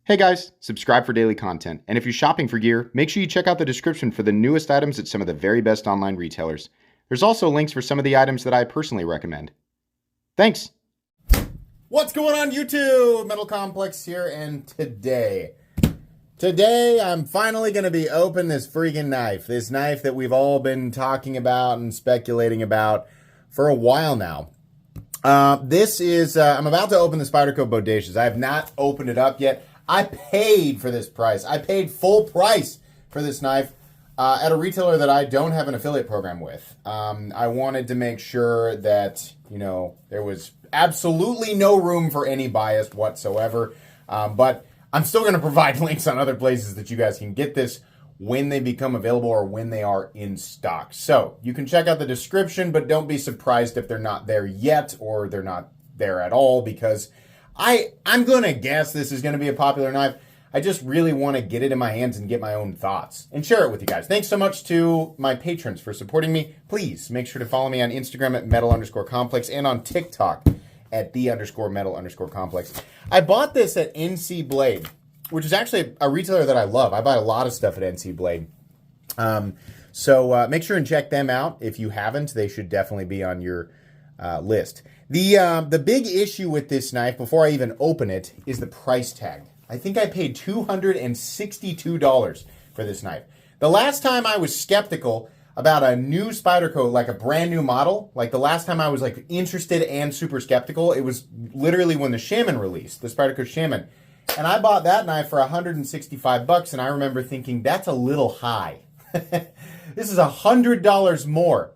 Hey guys, subscribe for daily content. And if you're shopping for gear, make sure you check out the description for the newest items at some of the very best online retailers. There's also links for some of the items that I personally recommend. Thanks! What's going on YouTube? Metal Complex here, and today I'm finally going to be opening this freaking knife. This knife that we've all been talking about and speculating about for a while now. I'm about to open the Spyderco Bodacious. I have not opened it up yet. I paid for this price. I paid full price for this knife at a retailer that I don't have an affiliate program with. I wanted to make sure that, there was absolutely no room for any bias whatsoever. But I'm still going to provide links on other places that you guys can get this when they become available or when they are in stock. So you can check out the description, but don't be surprised if they're not there yet or they're not there at all, because I'm going to guess this is going to be a popular knife. I just really want to get it in my hands and get my own thoughts and share it with you guys. Thanks so much to my patrons for supporting me. Please make sure to follow me on Instagram at metal_complex and on TikTok at _metal_complex. I bought this at NC Blade, which is actually a retailer that I love. I buy a lot of stuff at NC Blade. So make sure and check them out. If you haven't, they should definitely be on your list. The big issue with this knife, before I even open it, is the price tag. I think I paid $262 for this knife. The last time I was skeptical about a new Spyderco, like a brand new model, like the last time I was like interested and super skeptical, it was literally when the Shaman released, the Spyderco Shaman. And I bought that knife for $165, and I remember thinking, that's a little high. This is $100 more.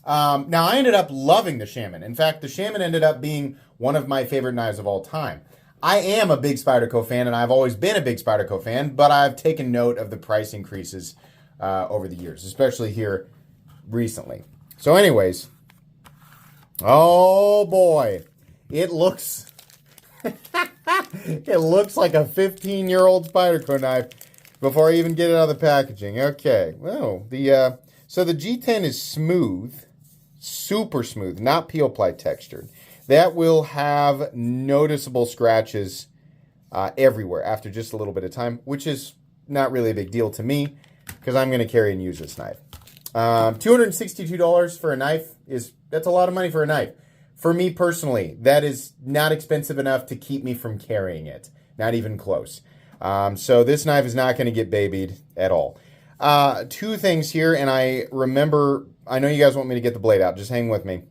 Now, I ended up loving the Shaman. In fact, the Shaman ended up being one of my favorite knives of all time. I am a big Spyderco fan, and I've always been a big Spyderco fan, but I've taken note of the price increases over the years, especially here recently. So anyways, oh boy, it looks... it looks like a 15-year-old Spyderco knife before I even get it out of the packaging. Okay, well, so the G10 is smooth, super smooth, not peel ply textured. That will have noticeable scratches everywhere after just a little bit of time, which is not really a big deal to me because I'm going to carry and use this knife. $262 for a knife that's a lot of money for a knife. For me personally, that is not expensive enough to keep me from carrying it. Not even close. So this knife is not going to get babied at all. Two things here, and I know you guys want me to get the blade out. Just hang with me.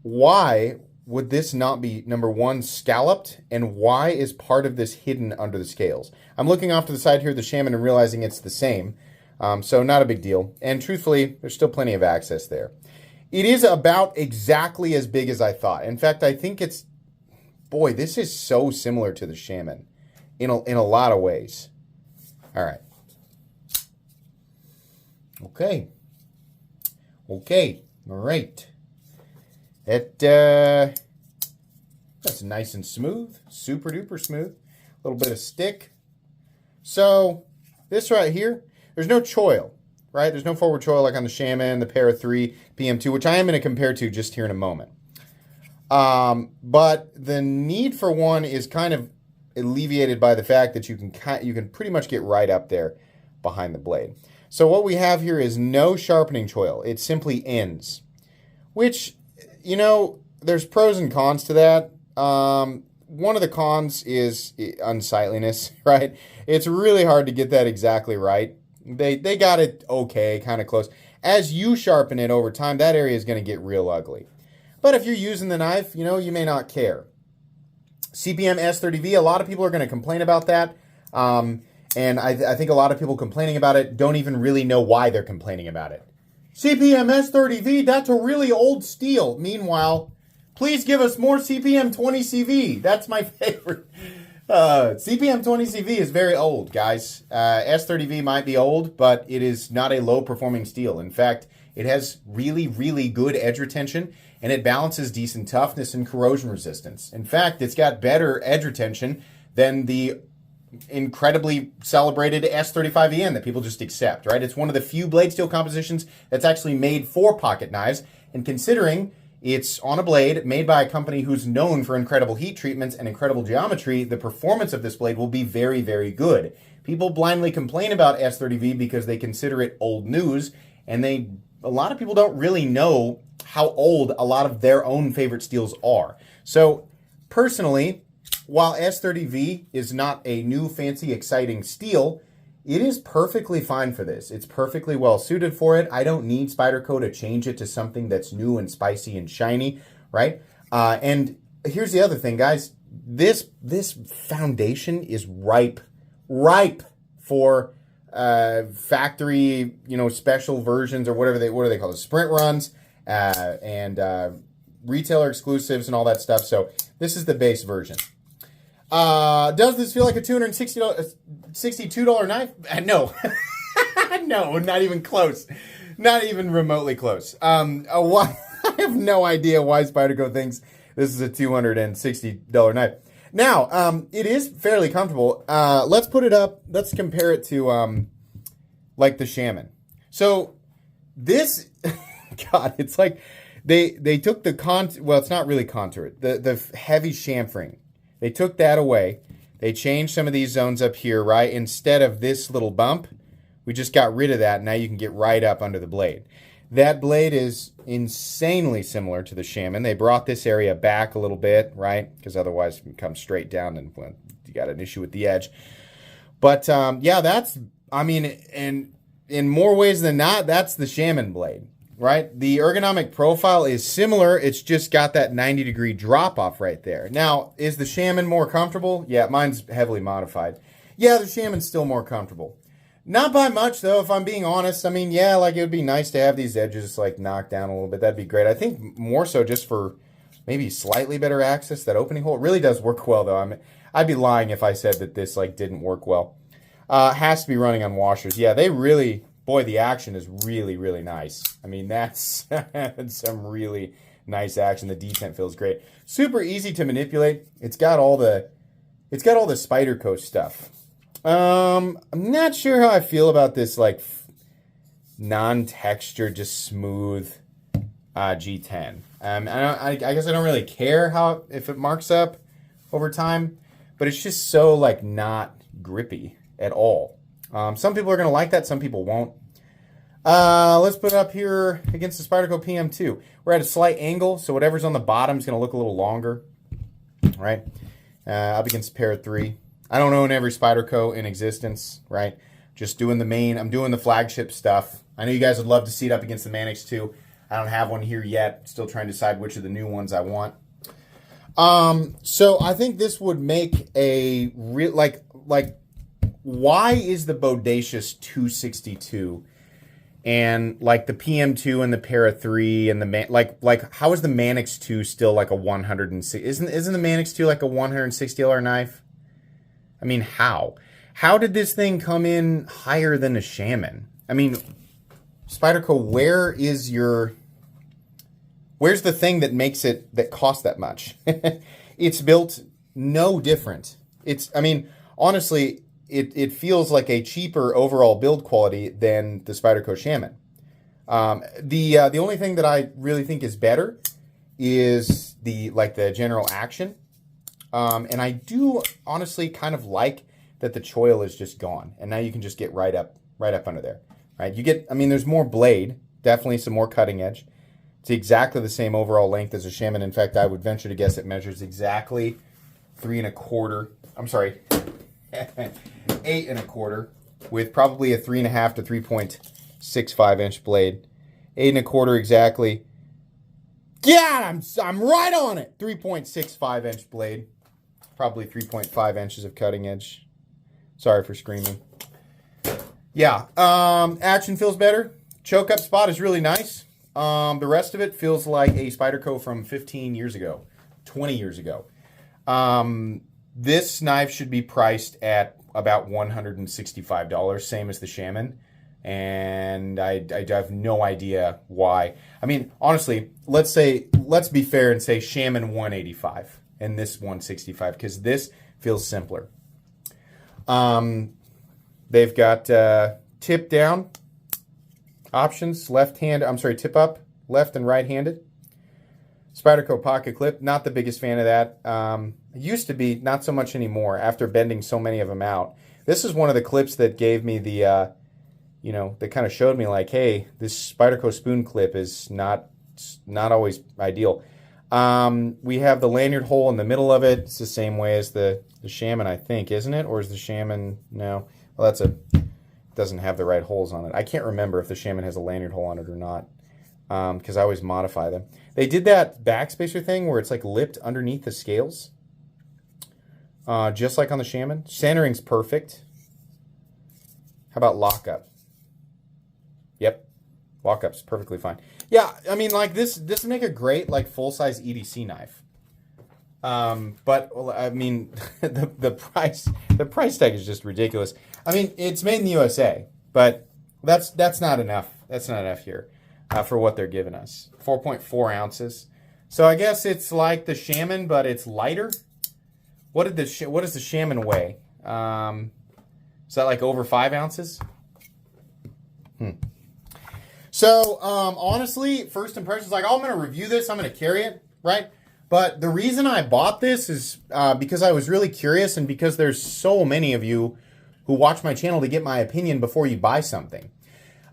Why would this not be, number one, scalloped, and why is part of this hidden under the scales? I'm looking off to the side here of the Shaman and realizing it's the same. So not a big deal. And truthfully, there's still plenty of access there. It is about exactly as big as I thought. In fact, I think boy, this is so similar to the Shaman in a lot of ways. All right. Okay. All right. That's nice and smooth, super duper smooth. A little bit of stick. So this right here, there's no choil. Right? There's no forward choil like on the Shaman, the Para 3, PM2, which I am going to compare to just here in a moment. But the need for one is kind of alleviated by the fact that you can pretty much get right up there behind the blade. So what we have here is no sharpening choil. It simply ends, which, there's pros and cons to that. One of the cons is unsightliness, right? It's really hard to get that exactly right. They got it okay, kind of close. As you sharpen it over time, that area is going to get real ugly. But if you're using the knife, you may not care. CPM S30V, a lot of people are going to complain about that. And I think a lot of people complaining about it don't even really know why they're complaining about it. CPM S30V, that's a really old steel. Meanwhile, please give us more CPM 20CV. That's my favorite. CPM 20CV is very old, guys. S30V might be old, but it is not a low-performing steel. In fact, it has really, really good edge retention, and it balances decent toughness and corrosion resistance. In fact, it's got better edge retention than the incredibly celebrated S35EN that people just accept, right? It's one of the few blade steel compositions that's actually made for pocket knives, and considering It's on a blade made by a company who's known for incredible heat treatments and incredible geometry. The performance of this blade will be very, very good. People blindly complain about S30V because they consider it old news, and a lot of people don't really know how old a lot of their own favorite steels are. So personally, while S30V is not a new, fancy, exciting steel, it is perfectly fine for this. It's perfectly well suited for it. I don't need Spyderco to change it to something that's new and spicy and shiny, right? And here's the other thing, guys. This foundation is ripe for factory, special versions or what do they call it? Sprint runs and retailer exclusives and all that stuff. So this is the base version. Does this feel like a $262 knife? No. No, not even close. Not even remotely close. I have no idea why Spyderco thinks this is a $260 knife. Now, it is fairly comfortable. Let's put it up. Let's compare it to, like the Shaman. So this, God, it's like they took the well, it's not really contour. The heavy chamfering. They took that away. They changed some of these zones up here, right? Instead of this little bump, we just got rid of that. Now you can get right up under the blade. That blade is insanely similar to the Shaman. They brought this area back a little bit, right? Because otherwise it can come straight down and well, you got an issue with the edge. But yeah, and in more ways than not, that's the Shaman blade, right? The ergonomic profile is similar. It's just got that 90-degree drop off right there. Now, is the Shaman more comfortable? Yeah, mine's heavily modified. Yeah, the Shaman's still more comfortable. Not by much, though, if I'm being honest. I mean, yeah, like it would be nice to have these edges like knocked down a little bit. That'd be great. I think more so just for maybe slightly better access, that opening hole. It really does work well, though. I'd be lying if I said that this like didn't work well. Has to be running on washers. Yeah, they really... Boy, the action is really, really nice. I mean, that's some really nice action. The detent feels great. Super easy to manipulate. It's got all the Spyderco stuff. I'm not sure how I feel about this like non-textured, just smooth G10. I guess I don't really care if it marks up over time, but it's just so like not grippy at all. Some people are going to like that. Some people won't. Let's put it up here against the Spyderco PM2. We're at a slight angle, so whatever's on the bottom is going to look a little longer, right? Up against Para 3. I don't own every Spyderco in existence, right? Just doing I'm doing the flagship stuff. I know you guys would love to see it up against the Manix 2. I don't have one here yet. Still trying to decide which of the new ones I want. So I think this would make a real, like, why is the Bodacious 262 and like the PM2 and the Para 3 and the like how is the Manix 2 still like a 160? Isn't the Manix 2 like a $160 knife? I mean, how did this thing come in higher than a Shaman? I mean, Spyderco, where's the thing that makes it that costs that much? It's built no different. Honestly, it feels like a cheaper overall build quality than the Spyderco Shaman. The only thing that I really think is better is the general action. And I do honestly kind of like that the choil is just gone, and now you can just get right up under there. Right? There's more blade, definitely some more cutting edge. It's exactly the same overall length as a Shaman. In fact, I would venture to guess it measures exactly 3 1/4. I'm sorry. 8 1/4 with probably a 3.5 to 3.65 inch blade. 8 1/4 exactly. Yeah, I'm right on it. 3.65 inch blade. Probably 3.5 inches of cutting edge. Sorry for screaming. Yeah, action feels better. Choke up spot is really nice. The rest of it feels like a Spyderco from 15 years ago, 20 years ago. This knife should be priced at about $165, same as the Shaman. And I have no idea why. I mean, honestly, let's be fair and say Shaman 185 and this 165, because this feels simpler. They've got tip down options, tip up, left and right-handed. Spyderco pocket clip, not the biggest fan of that. Used to be, not so much anymore after bending so many of them out. This is one of the clips that gave me the, that kind of showed me like, hey, this Spyderco spoon clip is not always ideal. We have the lanyard hole in the middle of it. It's the same way as the Shaman, I think, isn't it? Or is the Shaman, no? Well, doesn't have the right holes on it. I can't remember if the Shaman has a lanyard hole on it or not, because I always modify them. They did that backspacer thing where it's like lipped underneath the scales, just like on the Shaman. Centering's perfect. How about lockup? Yep, lockup's perfectly fine. Yeah, I mean, like this would make a great like full-size EDC knife. But well, I mean, the price tag is just ridiculous. I mean, it's made in the USA, but that's not enough. That's not enough here for what they're giving us. 4.4 ounces. So I guess it's like the Shaman, but it's lighter. What does the Shaman weigh? Is that like over 5 ounces? So honestly, first impressions, like, oh, I'm going to review this. I'm going to carry it, right? But the reason I bought this is because I was really curious, and because there's so many of you who watch my channel to get my opinion before you buy something.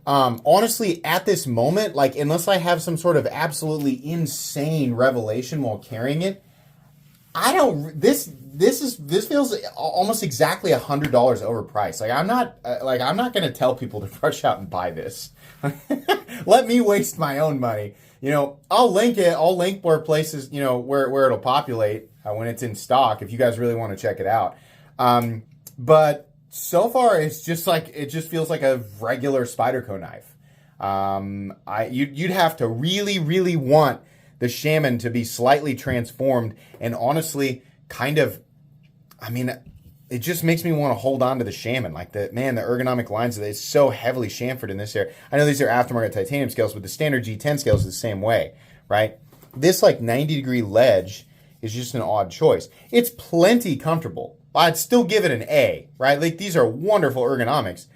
Honestly, at this moment, like, unless I have some sort of absolutely insane revelation while carrying it, I don't. This feels almost exactly $100 overpriced. Like, I'm not going to tell people to rush out and buy this. Let me waste my own money. I'll link it. I'll link where places, where it'll populate when it's in stock, if you guys really want to check it out. But so far, it just feels like a regular Spyderco knife. You'd have to really, really want the Shaman to be slightly transformed, and honestly, kind of, I mean, it just makes me want to hold on to the Shaman. Like, the ergonomic lines of it is so heavily chamfered in this area. I know these are aftermarket titanium scales, but the standard G10 scales are the same way, right? This, like, 90-degree ledge is just an odd choice. It's plenty comfortable. I'd still give it an A, right? Like, these are wonderful ergonomics,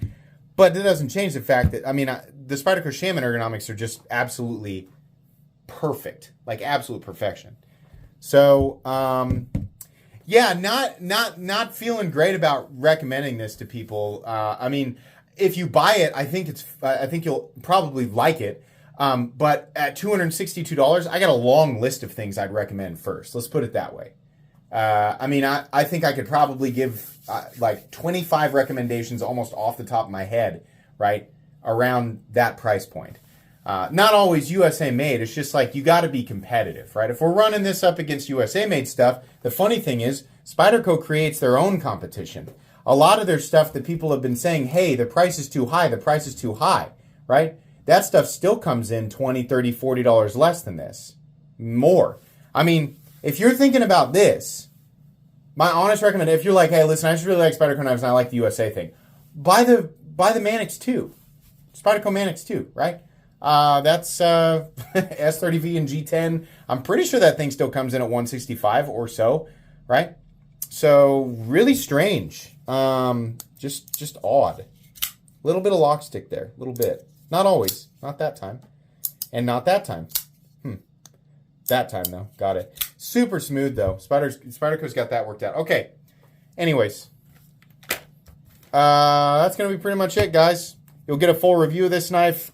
but that doesn't change the fact that, I mean, the Spyderco Shaman ergonomics are just absolutely perfect, like absolute perfection. So, yeah, not feeling great about recommending this to people. I mean, if you buy it, I think you'll probably like it. But at $262, I got a long list of things I'd recommend first. Let's put it that way. I mean, I think I could probably give like 25 recommendations almost off the top of my head, right, around that price point. Not always USA made. It's just like, you got to be competitive, right? If we're running this up against USA made stuff, the funny thing is Spyderco creates their own competition. A lot of their stuff that people have been saying, hey, the price is too high, the price is too high, right? That stuff still comes in $20, $30, $40 less than this. More. I mean, if you're thinking about this, my honest recommendation, if you're like, hey, listen, I just really like Spyderco knives and I like the USA thing, buy the Manix 2. Spyderco Manix 2, right? That's S30V and G10. I'm pretty sure that thing still comes in at 165 or so, right? So really strange. Just odd. A little bit of lock stick there, a little bit. Not always, not that time, and not that time. That time though, got it. Super smooth though. Spyderco's got that worked out. Okay. Anyways, that's gonna be pretty much it, guys. You'll get a full review of this knife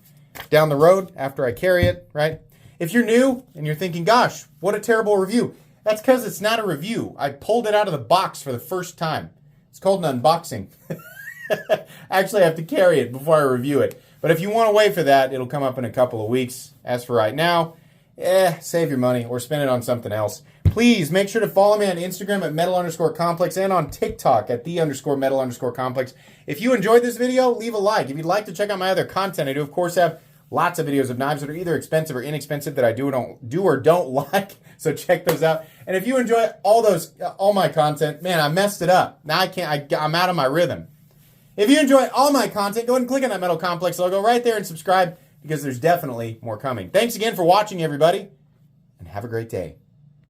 down the road after I carry it, right? If you're new and you're thinking, gosh, what a terrible review, that's because it's not a review. I pulled it out of the box for the first time. It's called an unboxing. Actually, I have to carry it before I review it. But if you want to wait for that, it'll come up in a couple of weeks. As for right now, save your money or spend it on something else. Please make sure to follow me on Instagram at metal_complex and on TikTok at _metal_complex. If you enjoyed this video, leave a like. If you'd like to check out my other content, I do, of course, have lots of videos of knives that are either expensive or inexpensive that I do or don't like. So check those out. And if you enjoy all my content, man, I messed it up. Now I'm out of my rhythm. If you enjoy all my content, go ahead and click on that Metal Complex logo right there and subscribe, because there's definitely more coming. Thanks again for watching, everybody, and have a great day.